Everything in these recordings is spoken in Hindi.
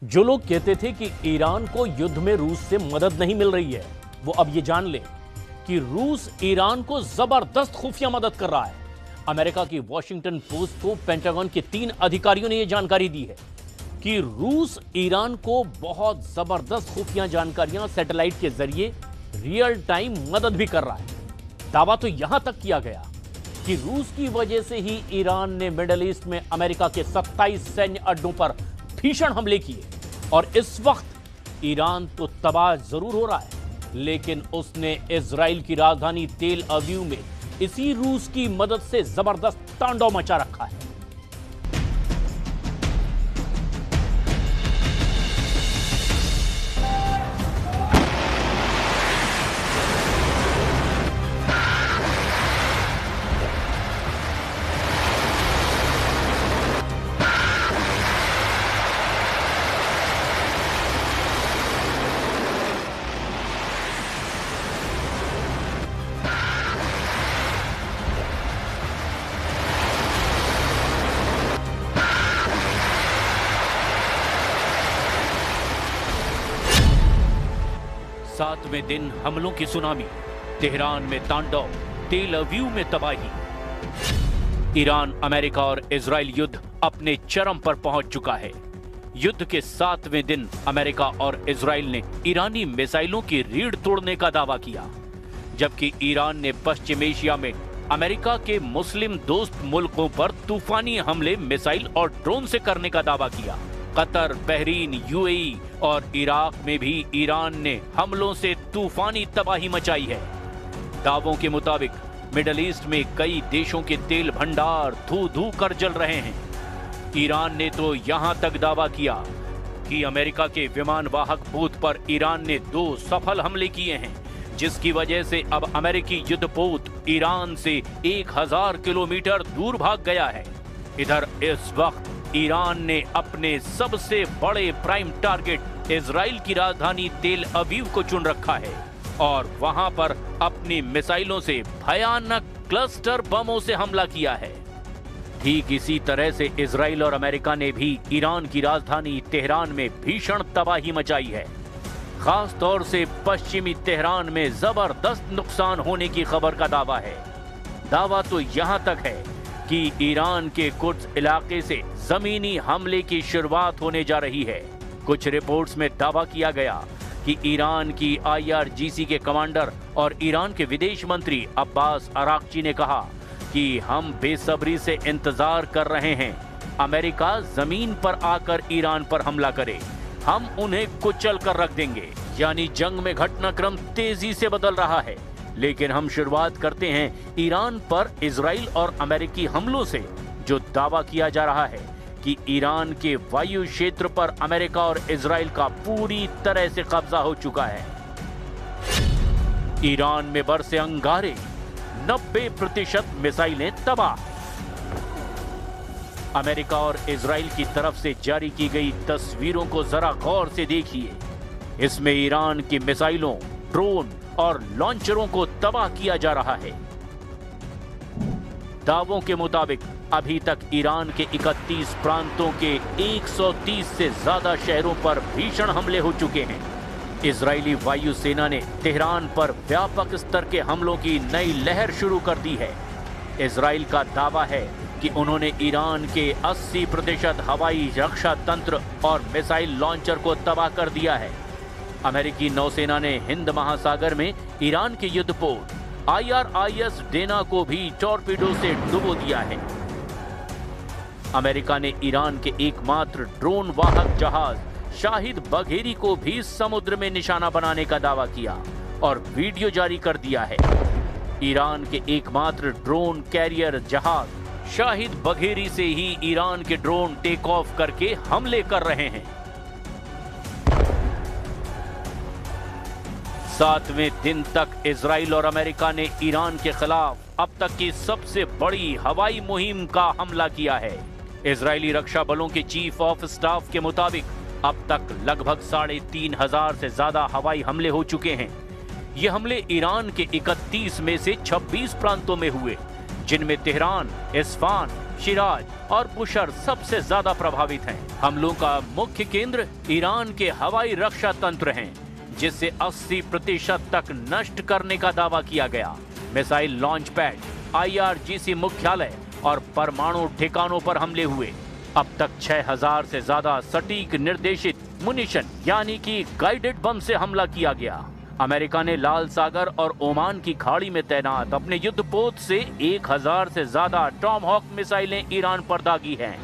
जो लोग कहते थे कि ईरान को युद्ध में रूस से मदद नहीं मिल रही है, वो अब ये जान लें कि रूस ईरान को जबरदस्त खुफिया मदद कर रहा है। अमेरिका की वॉशिंगटन पोस्ट को पेंटागन के 3 अधिकारियों ने यह जानकारी दी है कि रूस ईरान को बहुत जबरदस्त खुफिया जानकारियां सैटेलाइट के जरिए रियल टाइम मदद भी कर रहा है। दावा तो यहां तक किया गया कि रूस की वजह से ही ईरान ने मिडिल ईस्ट में अमेरिका के 27 सैन्य अड्डों पर भीषण हमले किए और इस वक्त ईरान तो तबाह जरूर हो रहा है, लेकिन उसने इजराइल की राजधानी तेल अवीव में इसी रूस की मदद से जबरदस्त तांडव मचा रखा है। सातवें दिन हमलों की सुनामी, तेहरान में तांडव, तेल अवीव में तबाही। ईरान, अमेरिका और इजराइल युद्ध अपने चरम पर पहुंच चुका है। युद्ध के 7वें दिन अमेरिका और इजराइल ने ईरानी मिसाइलों की रीढ़ तोड़ने का दावा किया, जबकि ईरान ने पश्चिम एशिया में अमेरिका के मुस्लिम दोस्त मुल्कों पर तूफानी हमले मिसाइल और ड्रोन से करने का दावा किया। कतर, बहरीन, यूएई और इराक में भी ईरान ने हमलों से तूफानी तबाही मचाई है। दावों के मुताबिक मिडिल ईस्ट में कई देशों के तेल भंडार धू धू कर जल रहे हैं। ईरान ने तो यहां तक दावा किया कि अमेरिका के विमान वाहक पोत पर ईरान ने 2 सफल हमले किए हैं, जिसकी वजह से अब अमेरिकी युद्धपोत ईरान से 1000 किलोमीटर दूर भाग गया है। इधर इस वक्त ईरान ने अपने सबसे बड़े प्राइम टारगेट इजराइल की राजधानी तेल अवीव को चुन रखा है और वहां पर अपनी मिसाइलों से भयानक क्लस्टर बमों से हमला किया है। ठीक इसी तरह से इजराइल और अमेरिका ने भी ईरान की राजधानी तेहरान में भीषण तबाही मचाई है। खास तौर से पश्चिमी तेहरान में जबरदस्त नुकसान होने की खबर का दावा है। दावा तो यहां तक है कि ईरान के कुछ इलाके से जमीनी हमले की शुरुआत होने जा रही है। कुछ रिपोर्ट्स में दावा किया गया कि ईरान की IRGC के कमांडर और ईरान के विदेश मंत्री अब्बास अराक्ची ने कहा कि हम बेसब्री से इंतजार कर रहे हैं अमेरिका जमीन पर आकर ईरान पर हमला करे, हम उन्हें कुचल कर रख देंगे। यानी जंग में घटनाक्रम तेजी से बदल रहा है, लेकिन हम शुरुआत करते हैं ईरान पर इजराइल और अमेरिकी हमलों से, जो दावा किया जा रहा है कि ईरान के वायु क्षेत्र पर अमेरिका और इजराइल का पूरी तरह से कब्जा हो चुका है। ईरान में बरसे अंगारे, 90% मिसाइलें तबाह। अमेरिका और इजराइल की तरफ से जारी की गई तस्वीरों को जरा गौर से देखिए। इसमें ईरान की मिसाइलों, ड्रोन और लॉन्चरों को तबाह किया जा रहा है। दावों के मुताबिक अभी तक ईरान के 31 प्रांतों के 130 से ज्यादा शहरों पर भीषण हमले हो चुके हैं। इजरायली वायुसेना ने तेहरान पर व्यापक स्तर के हमलों की नई लहर शुरू कर दी है। इजराइल का दावा है कि उन्होंने ईरान के 80% हवाई रक्षा तंत्र और मिसाइल लॉन्चर को तबाह कर दिया है। अमेरिकी नौसेना ने हिंद महासागर में ईरान के युद्धपोत IRIS डेना को भी टॉर्पीडो से डुबो दिया है। अमेरिका ने ईरान के एकमात्र ड्रोन वाहक जहाज शाहिद बघेरी को भी समुद्र में निशाना बनाने का दावा किया और वीडियो जारी कर दिया है। ईरान के एकमात्र ड्रोन कैरियर जहाज शाहिद बघेरी से ही ईरान के ड्रोन टेक ऑफ करके हमले कर रहे हैं। 7वें दिन तक इजराइल और अमेरिका ने ईरान के खिलाफ अब तक की सबसे बड़ी हवाई मुहिम का हमला किया है। इजरायली रक्षा बलों के चीफ ऑफ स्टाफ के मुताबिक अब तक लगभग 3500 से ज्यादा हवाई हमले हो चुके हैं। ये हमले ईरान के 31 में से 26 प्रांतों में हुए, जिनमें तेहरान, इस्फान, शिराज और बुशर सबसे ज्यादा प्रभावित हैं। हमलों का मुख्य केंद्र ईरान के हवाई रक्षा तंत्र हैं, जिसे 80% तक नष्ट करने का दावा किया गया। मिसाइल लॉन्च पैड, IRGC मुख्यालय और परमाणु ठिकानों पर हमले हुए। अब तक 6000 से ज्यादा सटीक निर्देशित मुनिशन यानी कि गाइडेड बम से हमला किया गया। अमेरिका ने लाल सागर और ओमान की खाड़ी में तैनात अपने युद्धपोत से 1000 से ज्यादा टॉमहॉक मिसाइलें ईरान पर दागी हैं।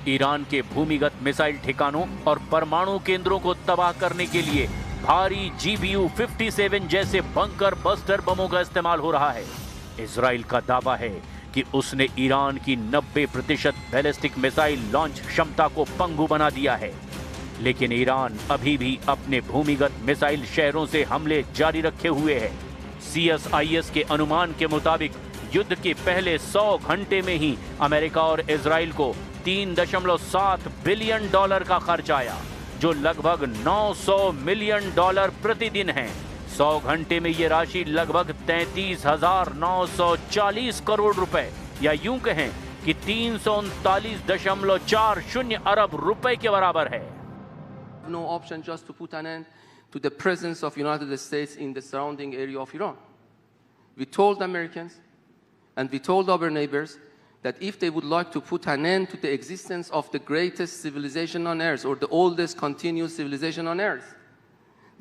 ईरान के भूमिगत मिसाइल ठिकानों और परमाणु केंद्रों को तबाह करने के लिए भारी GBU-57 जैसे बंकर बस्टर बमों का इस्तेमाल हो रहा है। इजराइल का दावा है कि उसने ईरान की 90% बैलिस्टिक मिसाइल लॉन्च क्षमता को पंगु बना दिया है, लेकिन ईरान अभी भी अपने भूमिगत मिसाइल शहरों से हमले जारी रखे हुए है। CSIS के अनुमान के मुताबिक युद्ध के पहले 100 घंटे में ही अमेरिका और इजराइल को $3.7 बिलियन का खर्च आया, जो लगभग $900 मिलियन प्रतिदिन है। 100 घंटे में ये राशि लगभग 33,940 करोड़ रुपए या यूं कहें कि 339.40 अरब रुपए के बराबर है। No option just to put an end to the presence of United States in the surrounding area of Iran. We told Americans and we told our neighbors that if they would like to put an end to the existence of the greatest civilization on earth or the oldest continuous civilization on earth,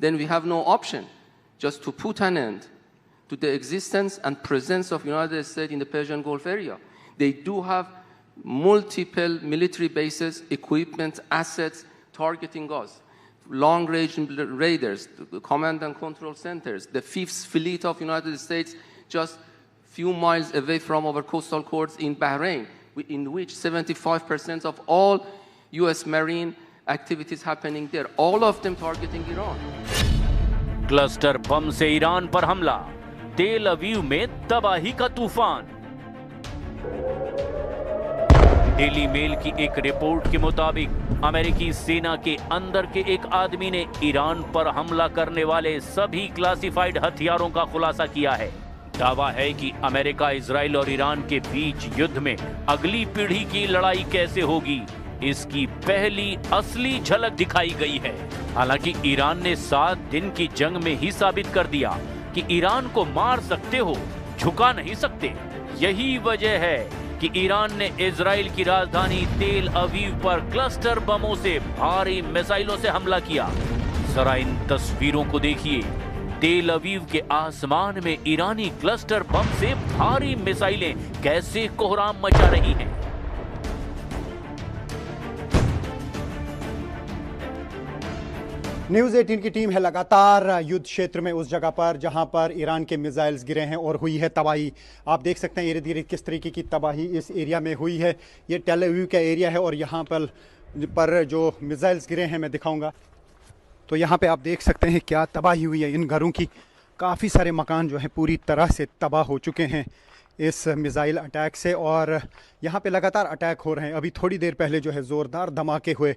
then we have no option just to put an end to the existence and presence of United States in the Persian Gulf area. They do have multiple military bases, equipment, assets, targeting us, long-range raiders, the command and control centers, the 5th fleet of United States just few miles away from our coastal courts in Bahrain, in which 75% of all US Marine activities happening there, all of them targeting Iran. Cluster bomb से ईरान पर हमला, तेल अवीव में तबाही का तूफान। डेली मेल की एक रिपोर्ट के मुताबिक अमेरिकी सेना के अंदर के एक आदमी ने ईरान पर हमला करने वाले सभी क्लासिफाइड हथियारों का खुलासा किया है। दावा है कि अमेरिका, इजराइल और ईरान के बीच युद्ध में अगली पीढ़ी की लड़ाई कैसे होगी, इसकी पहली असली झलक दिखाई गई है। हालांकि ईरान ने 7 दिन की जंग में ही साबित कर दिया कि ईरान को मार सकते हो, झुका नहीं सकते। यही वजह है कि ईरान ने इजराइल की राजधानी तेल अवीव पर क्लस्टर बमों से भारी मिसाइलों से हमला किया। जरा इन तस्वीरों को देखिए। तेल अवीव के आसमान में ईरानी क्लस्टर बम से भारी मिसाइलें कैसे कोहराम मचा रही हैं। न्यूज़ 18 की टीम है लगातार युद्ध क्षेत्र में, उस जगह पर जहां पर ईरान के मिसाइल्स गिरे हैं और हुई है तबाही। आप देख सकते हैं धीरे धीरे किस तरीके की तबाही इस एरिया में हुई है। ये टेल अवीव का एरिया है और यहाँ पर जो मिसाइल्स गिरे हैं मैं दिखाऊंगा। तो यहाँ पे आप देख सकते हैं क्या तबाही हुई है इन घरों की। काफ़ी सारे मकान जो हैं पूरी तरह से तबाह हो चुके हैं इस मिसाइल अटैक से, और यहाँ पे लगातार अटैक हो रहे हैं। अभी थोड़ी देर पहले जो है ज़ोरदार धमाके हुए।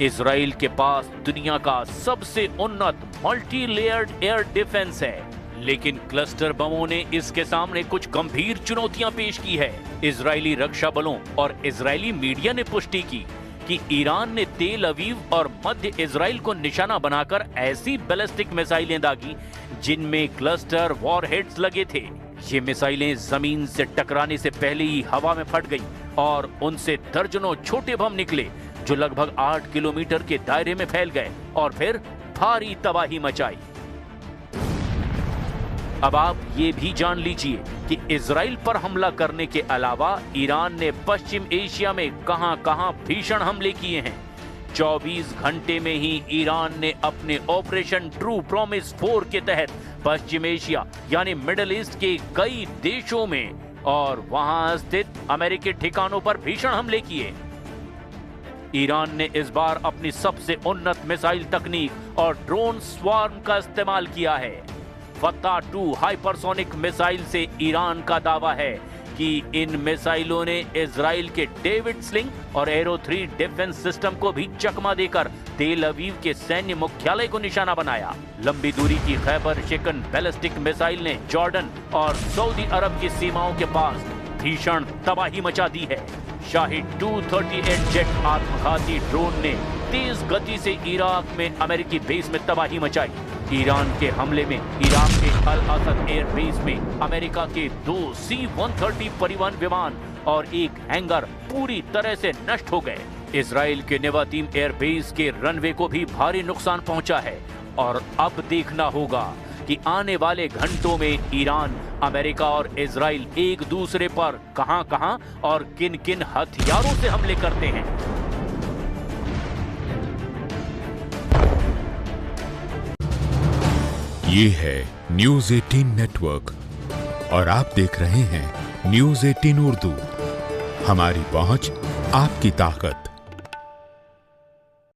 इजराइल के पास दुनिया का सबसे उन्नत मल्टी लेयर्ड एयर डिफेंस है, लेकिन क्लस्टर बमों ने इसके सामने कुछ गंभीर चुनौतियां पेश की है। इजरायली रक्षा बलों और इजरायली मीडिया ने पुष्टि की कि ईरान ने तेल अवीव और मध्य इजराइल को निशाना बनाकर ऐसी बैलिस्टिक मिसाइलें दागी जिनमें क्लस्टर वॉरहेड्स लगे थे। ये मिसाइलें जमीन से टकराने से पहले ही हवा में फट गई और उनसे दर्जनों छोटे बम निकले जो लगभग 8 किलोमीटर के दायरे में फैल गए और फिर भारी तबाही मचाई। अब आप ये भी जान लीजिए कि इजराइल पर हमला करने के अलावा ईरान ने पश्चिम एशिया में कहां-कहां भीषण हमले किए हैं। 24 घंटे में ही ईरान ने अपने ऑपरेशन ट्रू प्रॉमिस 4 के तहत पश्चिम एशिया यानी मिडिल ईस्ट के कई देशों में और वहां स्थित अमेरिकी ठिकानों पर भीषण हमले किए। ईरान ने इस बार अपनी सबसे उन्नत मिसाइल तकनीक और ड्रोन स्वार्म का इस्तेमाल किया है। फत्ता 2 हाइपरसोनिक मिसाइल से ईरान का दावा है बल्कि इन मिसाइलों ने इजराइल के डेविड स्लिंग और एरो 3 डिफेंस सिस्टम को भी चकमा देकर तेल अवीव के सैन्य मुख्यालय को निशाना बनाया। लंबी दूरी की खैबर शिकन बैलिस्टिक मिसाइल ने जॉर्डन और सऊदी अरब की सीमाओं के पास भीषण तबाही मचा दी है। शाहिद 238 जेट आत्मघाती ड्रोन ने तेज गति से इराक में अमेरिकी बेस में तबाही मचाई। ईरान के हमले में इराक के अल असद एयर बेस में अमेरिका के 2 C-130 परिवहन विमान और एक हैंगर पूरी तरह से नष्ट हो गए। इजराइल के नेवातीम एयर बेस के रनवे को भी भारी नुकसान पहुंचा है और अब देखना होगा कि आने वाले घंटों में ईरान, अमेरिका और इजराइल एक दूसरे पर कहां-कहां और किन-किन हथियारों से हमले करते हैं। ये है न्यूज़ 18 नेटवर्क और आप देख रहे हैं न्यूज़ 18 उर्दू। हमारी पहुंच, आपकी ताकत।